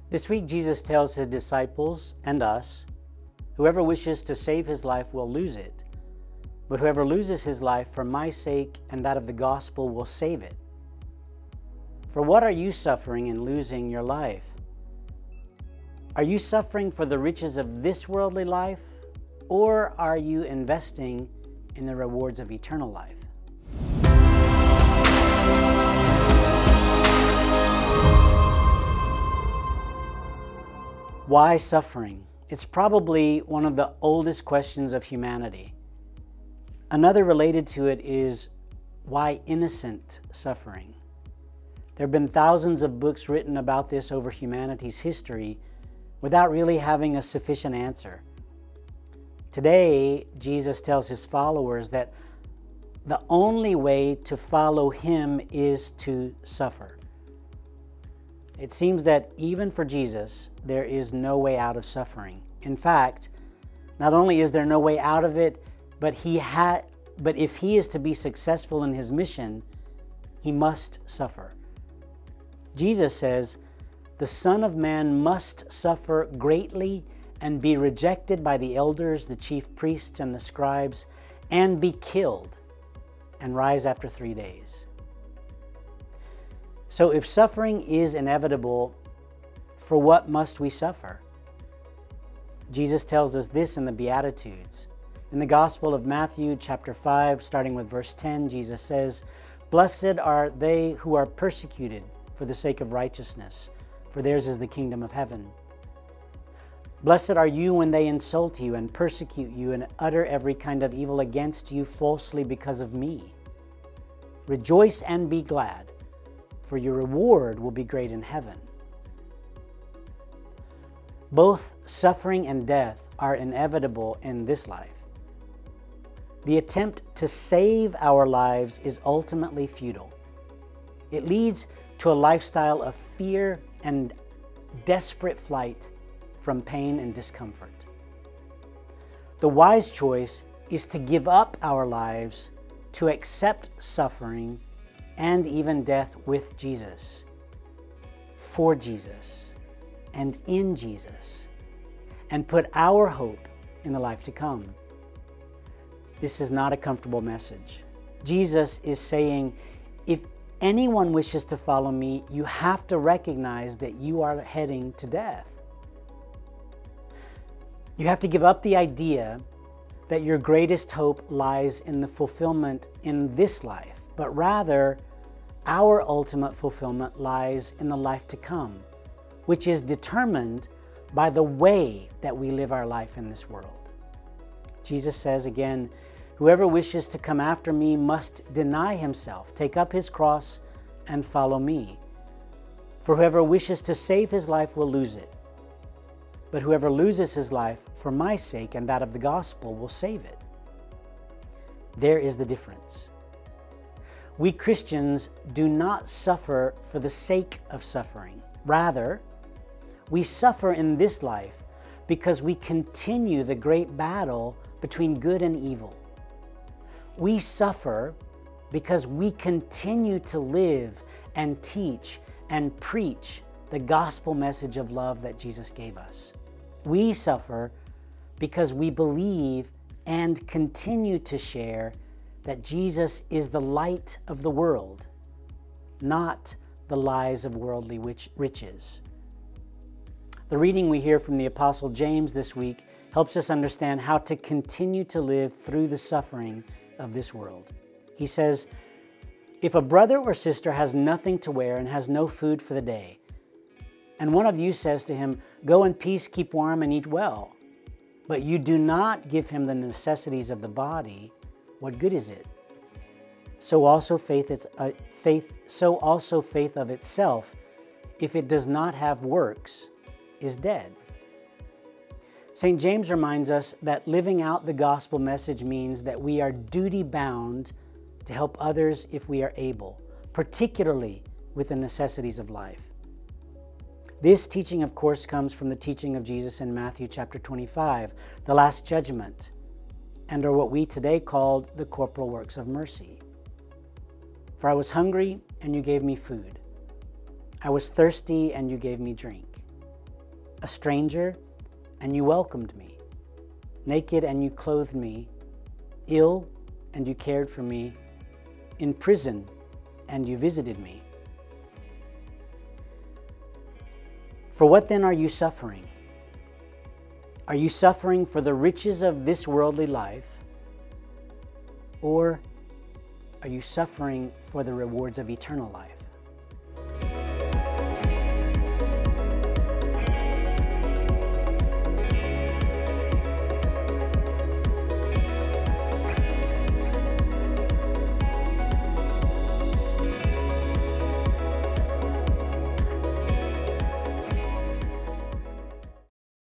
This week, Jesus tells his disciples and us, whoever wishes to save his life will lose it, but whoever loses his life for my sake and that of the gospel will save it. For what are you suffering in losing your life? Are you suffering for the riches of this worldly life, or are you investing in the rewards of eternal life? Why suffering? It's probably one of the oldest questions of humanity. Another related to it is, why innocent suffering? There have been thousands of books written about this over humanity's history without really having a sufficient answer. Today, Jesus tells his followers that the only way to follow him is to suffer. It seems that even for Jesus, there is no way out of suffering. In fact, not only is there no way out of it, but if he is to be successful in his mission, he must suffer. Jesus says, "The Son of Man must suffer greatly and be rejected by the elders, the chief priests, and the scribes, and be killed, and rise after 3 days." So if suffering is inevitable, for what must we suffer? Jesus tells us this in the Beatitudes. In the Gospel of Matthew, chapter 5, starting with verse 10, Jesus says, "Blessed are they who are persecuted for the sake of righteousness, for theirs is the kingdom of heaven. Blessed are you when they insult you and persecute you and utter every kind of evil against you falsely because of me. Rejoice and be glad, for your reward will be great in heaven." Both suffering and death are inevitable in this life. The attempt to save our lives is ultimately futile. It leads to a lifestyle of fear and desperate flight from pain and discomfort. The wise choice is to give up our lives, to accept suffering and even death with Jesus, for Jesus, and in Jesus, and put our hope in the life to come. This is not a comfortable message. Jesus is saying, if anyone wishes to follow me, you have to recognize that you are heading to death. You have to give up the idea that your greatest hope lies in the fulfillment in this life, but rather our ultimate fulfillment lies in the life to come, which is determined by the way that we live our life in this world. Jesus says again, "Whoever wishes to come after me must deny himself, take up his cross, and follow me. For whoever wishes to save his life will lose it. But whoever loses his life for my sake and that of the gospel will save it." There is the difference. We Christians do not suffer for the sake of suffering. Rather, we suffer in this life because we continue the great battle between good and evil. We suffer because we continue to live and teach and preach the gospel message of love that Jesus gave us. We suffer because we believe and continue to share that Jesus is the light of the world, not the lies of worldly riches. The reading we hear from the Apostle James this week helps us understand how to continue to live through the suffering of this world. He says, "If a brother or sister has nothing to wear and has no food for the day, and one of you says to him, 'Go in peace, keep warm and eat well,' but you do not give him the necessities of the body, what good is it? So also faith of itself, if it does not have works, is dead." St. James reminds us that living out the gospel message means that we are duty-bound to help others if we are able, particularly with the necessities of life. This teaching, of course, comes from the teaching of Jesus in Matthew chapter 25, the Last Judgment, and are what we today call the corporal works of mercy. "For I was hungry, and you gave me food. I was thirsty, and you gave me drink. a stranger, and you welcomed me, naked, and you clothed me, ill, and you cared for me, in prison, and you visited me. For what then are you suffering? Are you suffering for the riches of this worldly life, or are you suffering for the rewards of eternal life?